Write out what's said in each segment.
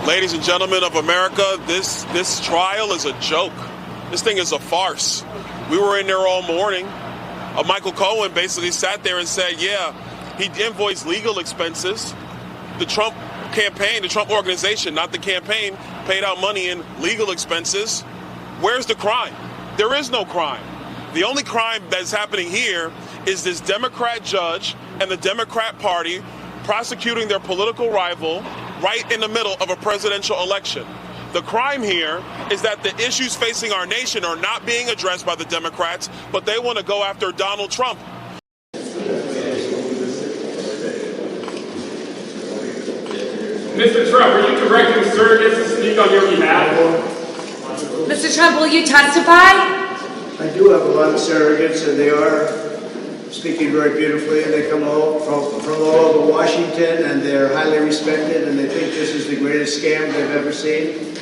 Ladies and gentlemen of America, this trial is a joke. This thing is a farce. We were in there all morning. Michael Cohen basically sat there and said, yeah, he invoiced legal expenses. The Trump campaign, the Trump organization, not the campaign, paid out money in legal expenses. Where's the crime? There is no crime. The only crime that's happening here is this Democrat judge and the Democrat Party prosecuting their political rival right in the middle of a presidential election. The crime here is that the issues facing our nation are not being addressed by the Democrats, but they want to go after Donald Trump. Mr. Trump, are you directing surrogates to speak on your behalf? Mr. Trump, will you testify? I do have a lot of surrogates, and they are speaking very beautifully, and they come all from all over Washington, and they're highly respected, and they think this is the greatest scam they've ever seen.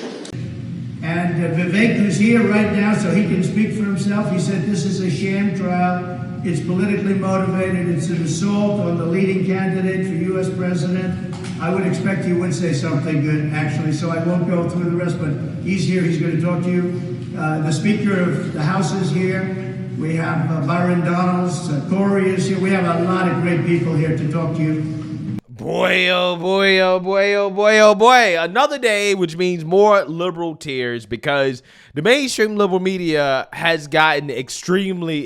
And Vivek, who's here right now, so he can speak for himself, he said this is a sham trial. It's politically motivated. It's an assault on the leading candidate for U.S. president. I would expect he would say something good, actually, so I won't go through the rest, but he's here. He's going to talk to you. The Speaker of the House is here. We have Byron Donalds. Corey is here. We have a lot of great people here to talk to you. Boy, oh boy, oh boy, oh boy, oh boy. Another day, which means more liberal tears, because the mainstream liberal media has gotten extremely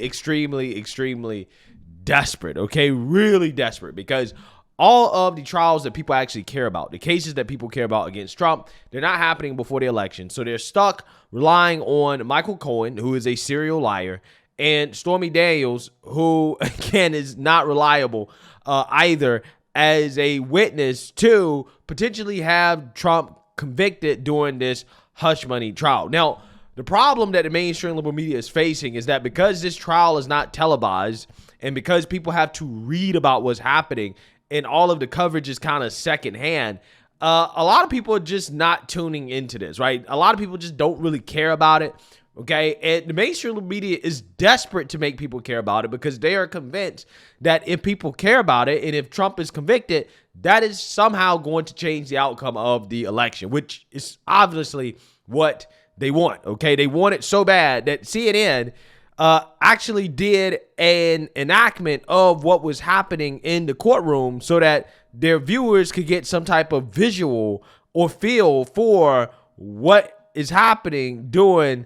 desperate, okay? Really desperate, because all of the trials that people actually care about, the cases that people care about against Trump, they're not happening before the election. So they're stuck relying on Michael Cohen, who is a serial liar, and Stormy Daniels, who, again, is not reliable either, as a witness to potentially have Trump convicted during this hush money trial. Now, the problem that the mainstream liberal media is facing is that because this trial is not televised and because people have to read about what's happening and all of the coverage is kind of secondhand, a lot of people are just not tuning into this, right? A lot of people just don't really care about it. Okay, and the mainstream media is desperate to make people care about it because they are convinced that if people care about it and if Trump is convicted, that is somehow going to change the outcome of the election, which is obviously what they want. Okay, they want it so bad that CNN actually did an enactment of what was happening in the courtroom so that their viewers could get some type of visual or feel for what is happening during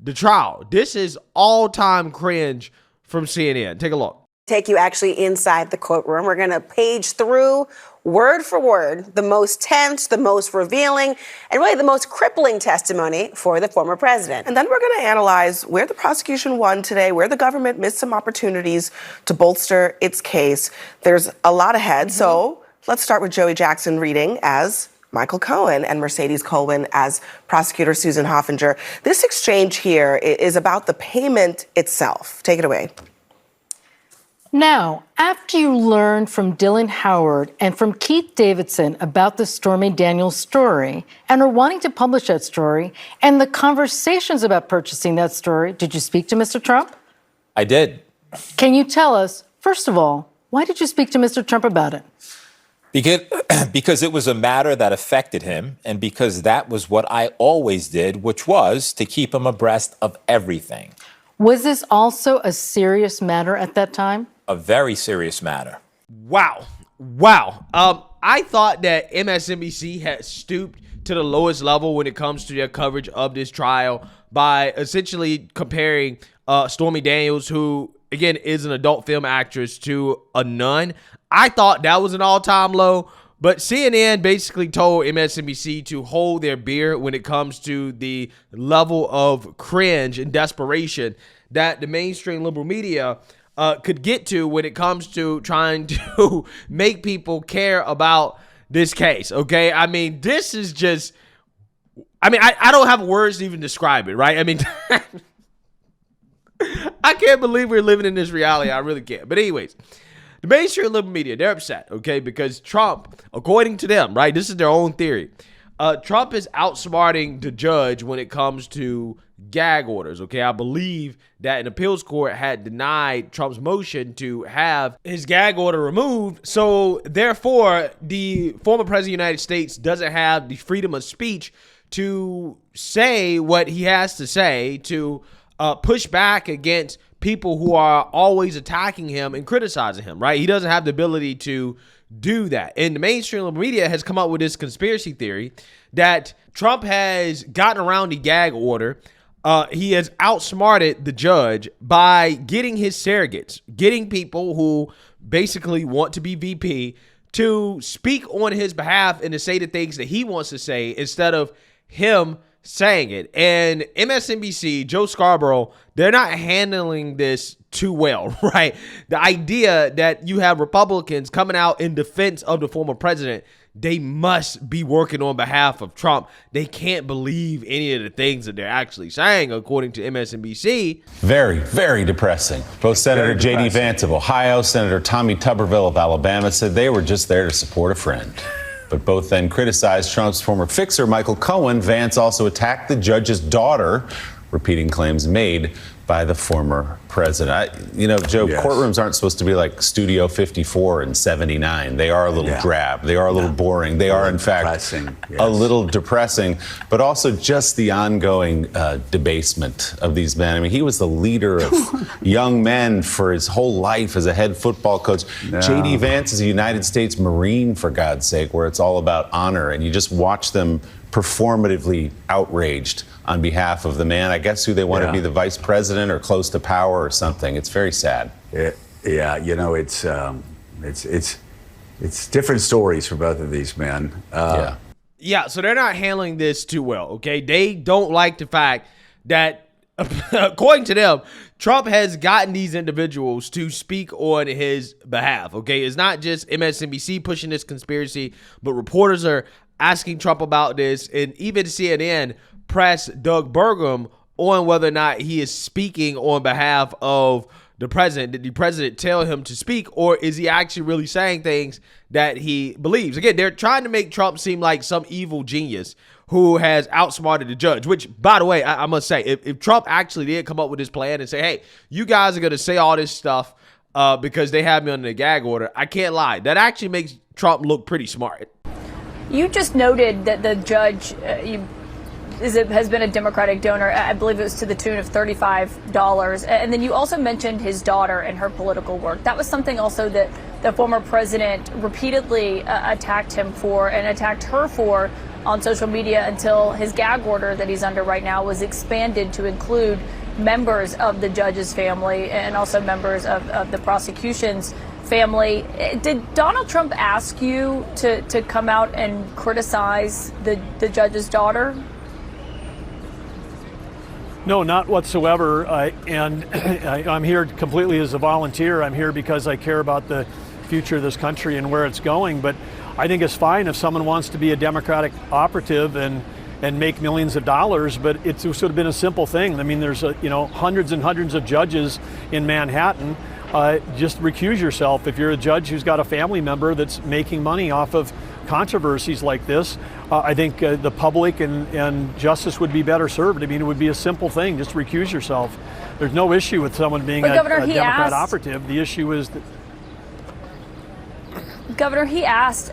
the trial. This is all-time cringe from CNN. Take a look. Take you actually inside the courtroom. We're going to page through word for word the most tense, the most revealing, and really the most crippling testimony for the former president. And then we're going to analyze where the prosecution won today, where the government missed some opportunities to bolster its case. There's a lot ahead. So let's start with Joey Jackson reading as Michael Cohen and Mercedes Colvin as prosecutor Susan Hoffinger. This exchange here is about the payment itself. Take it away. Now, after you learned from Dylan Howard and from Keith Davidson about the Stormy Daniels story and are wanting to publish that story and the conversations about purchasing that story, did you speak to Mr. Trump? I did. Can you tell us, first of all, why did you speak to Mr. Trump about it? Because it was a matter that affected him, and because that was what I always did, which was to keep him abreast of everything. Was this also a serious matter at that time? A very serious matter. Wow. I thought that MSNBC had stooped to the lowest level when it comes to their coverage of this trial by essentially comparing Stormy Daniels, who, again, is an adult film actress, to a nun. I thought that was an all-time low, but CNN basically told MSNBC to hold their beer when it comes to the level of cringe and desperation that the mainstream liberal media could get to when it comes to trying to make people care about this case, okay? I mean, this is just, I don't have words to even describe it, right? I mean, I can't believe we're living in this reality. I really can't. But anyways, the mainstream liberal media, they're upset, okay? Because Trump, according to them, right, this is their own theory, Trump is outsmarting the judge when it comes to gag orders. Okay, I believe that an appeals court had denied Trump's motion to have his gag order removed. So therefore, the former president of the United States doesn't have the freedom of speech to say what he has to say, to push back against people who are always attacking him and criticizing him, right? He doesn't have the ability to do that. And the mainstream media has come up with this conspiracy theory that Trump has gotten around the gag order. He has outsmarted the judge by getting his surrogates, getting people who basically want to be VP to speak on his behalf and to say the things that he wants to say instead of him saying it. And MSNBC, Joe Scarborough, they're not handling this too well, right? The idea that you have Republicans coming out in defense of the former president, they must be working on behalf of Trump. They can't believe any of the things that they're actually saying, according to MSNBC. Very, very depressing. Both Senator J.D. Vance of Ohio, Senator Tommy Tuberville of Alabama said they were just there to support a friend. But both then criticized Trump's former fixer, Michael Cohen. Vance also attacked the judge's daughter, repeating claims made by the former president. Joe, yes. Courtrooms aren't supposed to be like Studio 54 and 79. They are a little drab. They are a little boring. They are, in fact, a little depressing, but also just the ongoing debasement of these men. I mean, he was the leader of young men for his whole life as a head football coach. J.D. Vance is a United States Marine, for God's sake, where it's all about honor, and you just watch them performatively outraged on behalf of the man, I guess, who they want to be the vice president or close to power or something. It's very sad. It's different stories for both of these men. Yeah, so they're not handling this too well, okay? They don't like the fact that, according to them, Trump has gotten these individuals to speak on his behalf, okay? It's not just MSNBC pushing this conspiracy, but reporters are asking Trump about this, and even CNN pressed Doug Burgum on whether or not he is speaking on behalf of the president. Did the president tell him to speak, or is he actually really saying things that he believes? Again, they're trying to make Trump seem like some evil genius who has outsmarted the judge, which, by the way, I must say, if Trump actually did come up with this plan and say, hey, you guys are going to say all this stuff because they have me under the gag order, I can't lie. That actually makes Trump look pretty smart. You just noted that the judge has been a Democratic donor. I believe it was to the tune of $35. And then you also mentioned his daughter and her political work. That was something also that the former president repeatedly attacked him for and attacked her for on social media until his gag order that he's under right now was expanded to include members of the judge's family and also members of the prosecution's family. Did Donald Trump ask you to come out and criticize the judge's daughter? No, not whatsoever. I'm here completely as a volunteer. I'm here because I care about the future of this country and where it's going. But I think it's fine if someone wants to be a Democratic operative and make millions of dollars, but it's sort of been a simple thing. I mean, there's hundreds and hundreds of judges in Manhattan. Just recuse yourself if you're a judge who's got a family member that's making money off of controversies like this. I think the public and justice would be better served. I mean, it would be a simple thing. Just recuse yourself. There's no issue with someone being a Democrat operative. The issue is that... Governor, he asked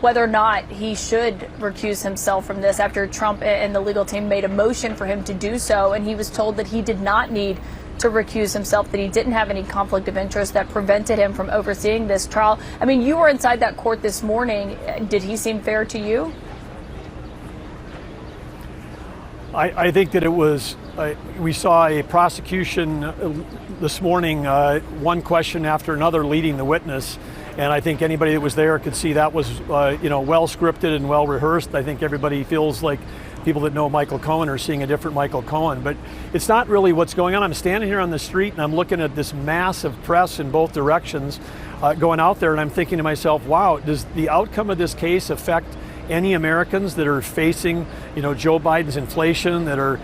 whether or not he should recuse himself from this after Trump and the legal team made a motion for him to do so, and he was told that he did not need to recuse himself, that he didn't have any conflict of interest that prevented him from overseeing this trial. I mean, you were inside that court this morning. Did he seem fair to you? I think that it was, we saw a prosecution this morning, one question after another leading the witness. And I think anybody that was there could see that was, well scripted and well rehearsed. I think everybody feels like people that know Michael Cohen are seeing a different Michael Cohen. But it's not really what's going on. I'm standing here on the street and I'm looking at this massive press in both directions going out there. And I'm thinking to myself, wow, does the outcome of this case affect any Americans that are facing, Joe Biden's inflation, that are,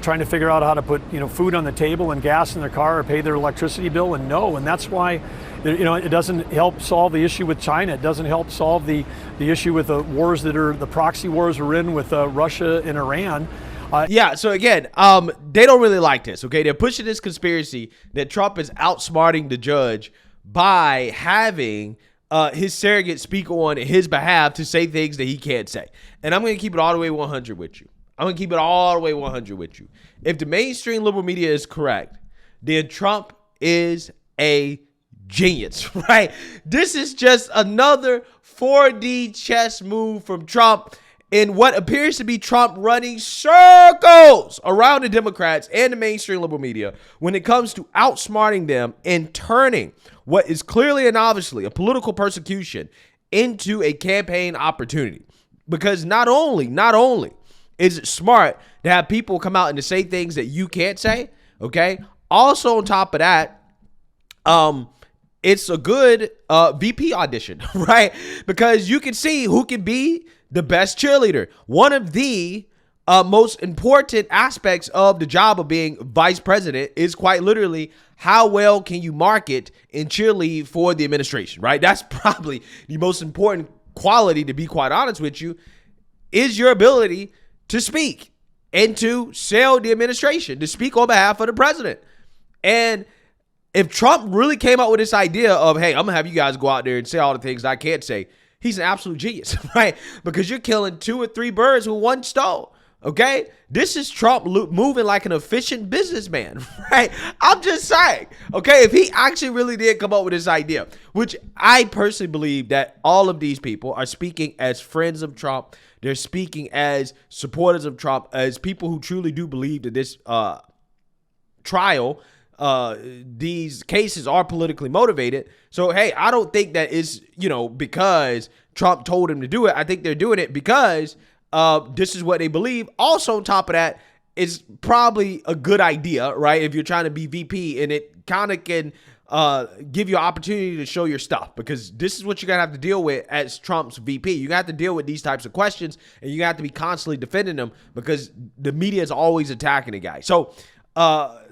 trying to figure out how to put, food on the table and gas in their car or pay their electricity bill, and no. And that's why, it doesn't help solve the issue with China. It doesn't help solve the issue with the wars the proxy wars we're in with Russia and Iran. So again, they don't really like this, okay? They're pushing this conspiracy that Trump is outsmarting the judge by having his surrogate speak on his behalf to say things that he can't say. And I'm going to keep it all the way 100 with you. If the mainstream liberal media is correct, then Trump is a genius, right? This is just another 4D chess move from Trump in what appears to be Trump running circles around the Democrats and the mainstream liberal media when it comes to outsmarting them and turning what is clearly and obviously a political persecution into a campaign opportunity. Because not only is it smart to have people come out and to say things that you can't say, okay? Also on top of that, it's a good VP audition, right? Because you can see who can be the best cheerleader. One of the most important aspects of the job of being vice president is quite literally how well can you market and cheerlead for the administration, right? That's probably the most important quality, to be quite honest with you, is your ability to speak and to sell the administration, to speak on behalf of the president. And if Trump really came out with this idea of, hey, I'm going to have you guys go out there and say all the things I can't say, he's an absolute genius, right? Because you're killing 2 or 3 birds with one stone, okay? This is Trump moving like an efficient businessman, right? I'm just saying, okay? If he actually really did come up with this idea, which I personally believe that all of these people are speaking as friends of Trump, they're speaking as supporters of Trump, as people who truly do believe that this trial, these cases are politically motivated. So, hey, I don't think that is, because Trump told him to do it. I think they're doing it because this is what they believe. Also, on top of that, it's probably a good idea, right? If you're trying to be VP, and it kind of can give you an opportunity to show your stuff, because this is what you're going to have to deal with as Trump's VP. You're going to have to deal with these types of questions, and you're going to have to be constantly defending them because the media is always attacking the guy. So,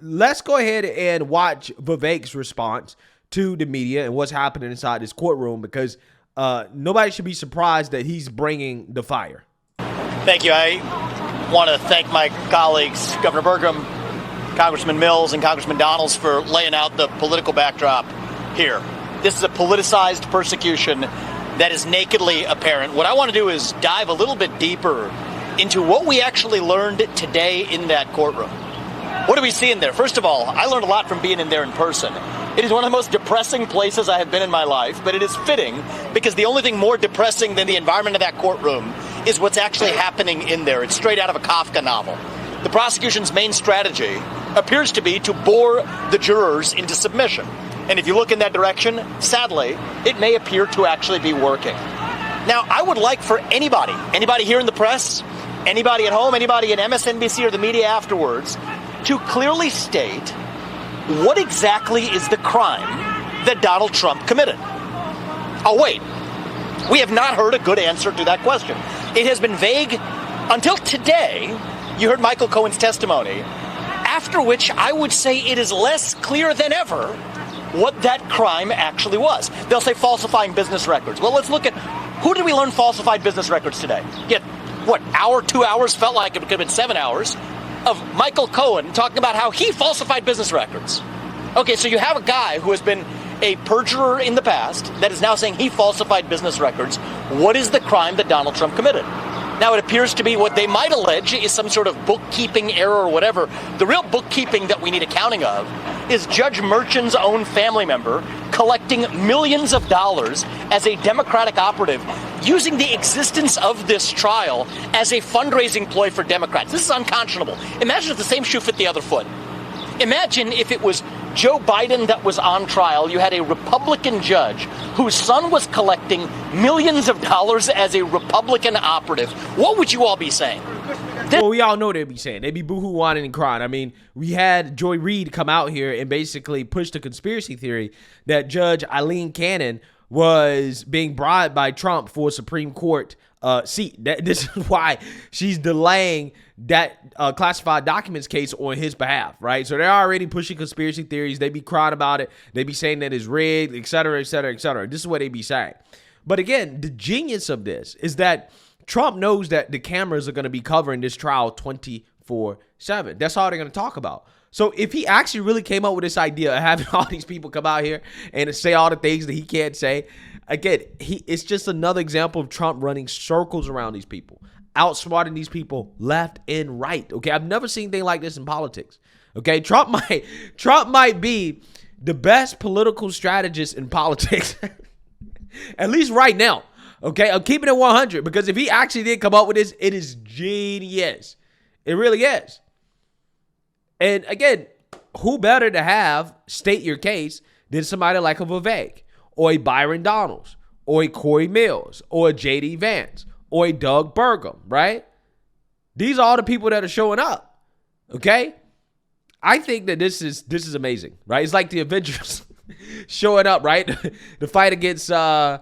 let's go ahead and watch Vivek's response to the media and what's happening inside this courtroom, because nobody should be surprised that he's bringing the fire. Thank you. I want to thank my colleagues, Governor Burgum, Congressman Mills, and Congressman Donalds, for laying out the political backdrop here. This is a politicized persecution that is nakedly apparent. What I want to do is dive a little bit deeper into what we actually learned today in that courtroom. What do we see in there? First of all, I learned a lot from being in there in person. It is one of the most depressing places I have been in my life, but it is fitting because the only thing more depressing than the environment of that courtroom is what's actually happening in there. It's straight out of a Kafka novel. The prosecution's main strategy appears to be to bore the jurors into submission. And if you look in that direction, sadly, it may appear to actually be working. Now, I would like for anybody here in the press, anybody at home, anybody at MSNBC or the media afterwards, to clearly state what exactly is the crime that Donald Trump committed. Oh, wait. We have not heard a good answer to that question. It has been vague until today. You heard Michael Cohen's testimony, after which I would say it is less clear than ever what that crime actually was. They'll say falsifying business records. Well, let's look at who did we learn falsified business records today? Yet, what, hour, 2 hours, felt like it could have been 7 hours, of Michael Cohen talking about how he falsified business records. Okay, so you have a guy who has been a perjurer in the past that is now saying he falsified business records. What is the crime that Donald Trump committed? Now, it appears to be what they might allege is some sort of bookkeeping error or whatever. The real bookkeeping that we need accounting of is Judge Merchan's own family member collecting millions of dollars as a Democratic operative, using the existence of this trial as a fundraising ploy for Democrats. This is unconscionable. Imagine if the same shoe fit the other foot. Imagine if it was Joe Biden that was on trial. You had a Republican judge whose son was collecting millions of dollars as a Republican operative. What would you all be saying? Well, we all know they'd be saying. They'd be boohoo, whining, and crying. I mean, we had Joy Reid come out here and basically push the conspiracy theory that Judge Eileen Cannon was being bribed by Trump for Supreme Court seat. This is why she's delaying that classified documents case on his behalf, right? So they're already pushing conspiracy theories. They be crying about it. They be saying that it's rigged, et cetera, et cetera, et cetera. This is what they be saying. But again, the genius of this is that Trump knows that the cameras are going to be covering this trial 24/7. That's all they're going to talk about. So if he actually really came up with this idea of having all these people come out here and say all the things that he can't say, again, it's just another example of Trump running circles around these people, outsmarting these people left and right. Okay, I've never seen anything like this in politics. Okay, Trump might be the best political strategist in politics, at least right now. Okay, I'm keeping it 100 because if he actually did come up with this, it is genius. It really is. And again, who better to have state your case than somebody like a Vivek or a Byron Donalds or a Corey Mills or a J.D. Vance or a Doug Burgum, right? These are all the people that are showing up, okay? I think that this is amazing, right? It's like the Avengers showing up, right? The fight against, the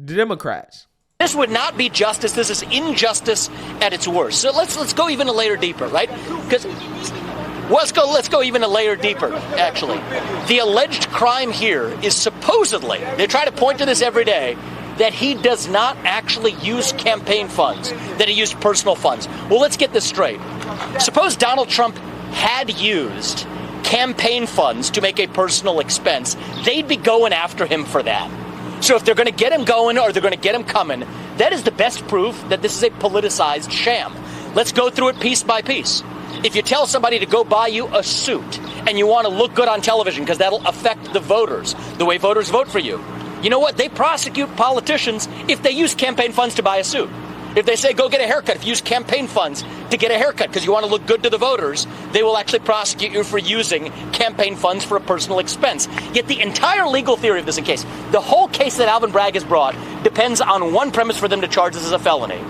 Democrats. This would not be justice. This is injustice at its worst. So let's go even a layer deeper, right? Because let's go even a layer deeper, actually. The alleged crime here is supposedly, they try to point to this every day, that he does not actually use campaign funds, that he used personal funds. Well, let's get this straight. Suppose Donald Trump had used campaign funds to make a personal expense. They'd be going after him for that. So if they're going to get him going or they're going to get him coming, that is the best proof that this is a politicized sham. Let's go through it piece by piece. If you tell somebody to go buy you a suit and you want to look good on television because that'll affect the voters, the way voters vote for you, you know what? They prosecute politicians if they use campaign funds to buy a suit. If they say go get a haircut, if you use campaign funds to get a haircut because you want to look good to the voters, they will actually prosecute you for using campaign funds for a personal expense. Yet the entire legal theory of this case, the whole case that Alvin Bragg has brought, depends on one premise for them to charge this as a felony,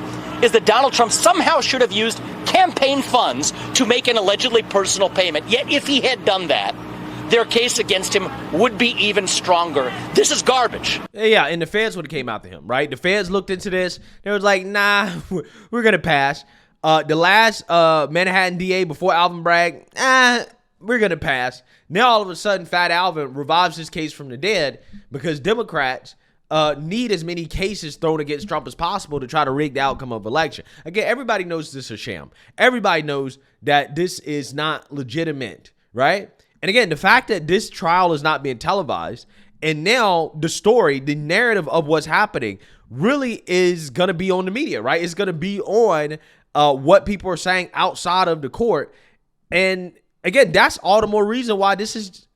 is that Donald Trump somehow should have used campaign funds to make an allegedly personal payment. Yet if he had done that, their case against him would be even stronger. This is garbage. Yeah, and the feds would have came after him, right? The feds looked into this. They was like, nah, we're going to pass. The last Manhattan DA before Alvin Bragg, we're going to pass. Now, all of a sudden, Fat Alvin revives his case from the dead because Democrats need as many cases thrown against Trump as possible to try to rig the outcome of election. Again, everybody knows this is a sham. Everybody knows that this is not legitimate, right? And again, the fact that this trial is not being televised, and now the story, the narrative of what's happening really is going to be on the media, right? It's going to be on what people are saying outside of the court. And again, that's all the more reason why this is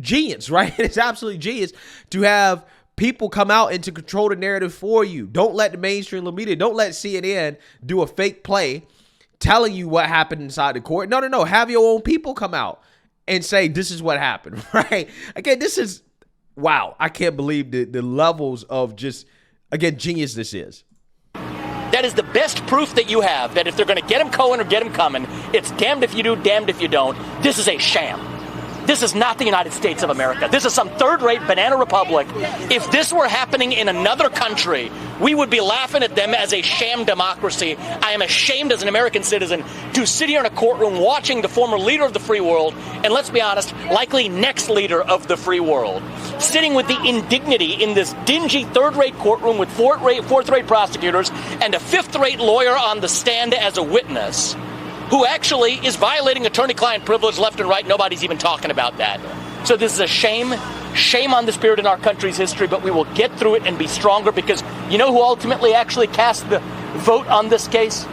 genius, right? It's absolutely genius to have people come out and to control the narrative for you. Don't let the mainstream media, don't let CNN do a fake play telling you what happened inside the court. No. Have your own people come out and say, this is what happened, right? Again, this is, wow. I can't believe the levels of just, again, genius this is. That is the best proof that you have that if they're going to get him going or get him coming, it's damned if you do, damned if you don't. This is a sham. This is not the United States of America. This is some third-rate banana republic. If this were happening in another country, we would be laughing at them as a sham democracy. I am ashamed as an American citizen to sit here in a courtroom watching the former leader of the free world, and let's be honest, likely next leader of the free world, sitting with the indignity in this dingy third-rate courtroom with fourth-rate prosecutors and a fifth-rate lawyer on the stand as a witness, who actually is violating attorney-client privilege left and right. Nobody's even talking about that. So this is a shame on the spirit in our country's history, but we will get through it and be stronger because you know who ultimately actually cast the vote on this case?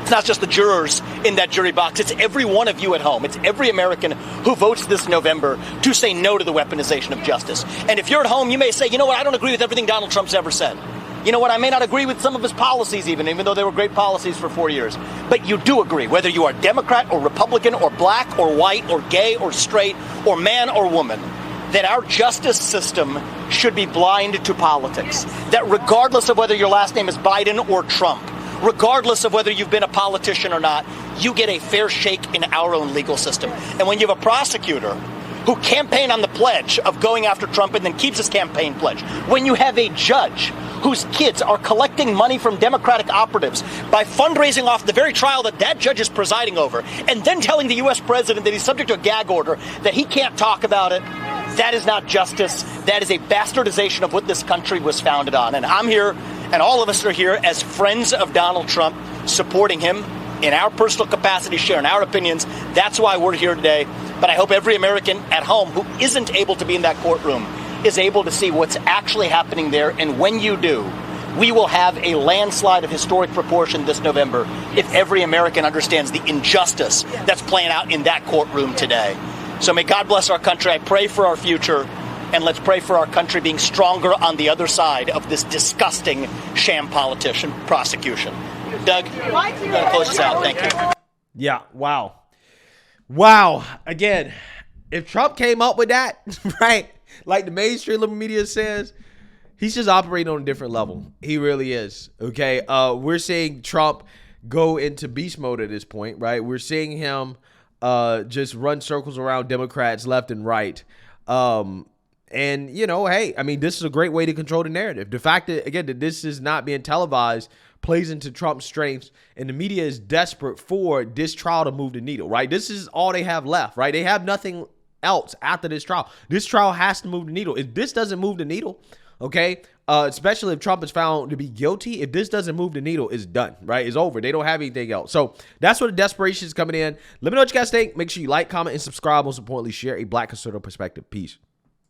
It's not just the jurors in that jury box. It's every one of you at home. It's every American who votes this November to say no to the weaponization of justice. And if you're at home, you may say, you know what, I don't agree with everything Donald Trump's ever said. You know what, I may not agree with some of his policies even though they were great policies for 4 years. But you do agree, whether you are Democrat or Republican or black or white or gay or straight or man or woman, that our justice system should be blind to politics. That regardless of whether your last name is Biden or Trump, regardless of whether you've been a politician or not, you get a fair shake in our own legal system. And when you have a prosecutor who campaign on the pledge of going after Trump and then keeps his campaign pledge, when you have a judge whose kids are collecting money from Democratic operatives by fundraising off the very trial that that judge is presiding over, and then telling the U.S. president that he's subject to a gag order, that he can't talk about it, that is not justice. That is a bastardization of what this country was founded on. And I'm here, and all of us are here as friends of Donald Trump, supporting him in our personal capacity, sharing our opinions. That's why we're here today. But I hope every American at home who isn't able to be in that courtroom is able to see what's actually happening there. And when you do, we will have a landslide of historic proportion this November if every American understands the injustice that's playing out in that courtroom today. So may God bless our country. I pray for our future, and let's pray for our country being stronger on the other side of this disgusting sham politician prosecution. Doug, I'm going to close this out. Thank you. Yeah, wow. Again, if Trump came up with that, right, like the mainstream liberal media says, he's just operating on a different level. He really is, okay? We're seeing Trump go into beast mode at this point, right? We're seeing him just run circles around Democrats left and right. And, you know, hey, I mean, this is a great way to control the narrative. The fact that, again, that this is not being televised plays into Trump's strengths, and the media is desperate for this trial to move the needle, right? This is all they have left, right? They have nothing else after this trial. This trial has to move the needle. If this doesn't move the needle, okay, especially if Trump is found to be guilty, if this doesn't move the needle, it's done, right? It's over. They don't have anything else. So that's where the desperation is coming in. Let me know what you guys think. Make sure you like, comment, and subscribe. Most importantly, share a Black conservative perspective. Peace.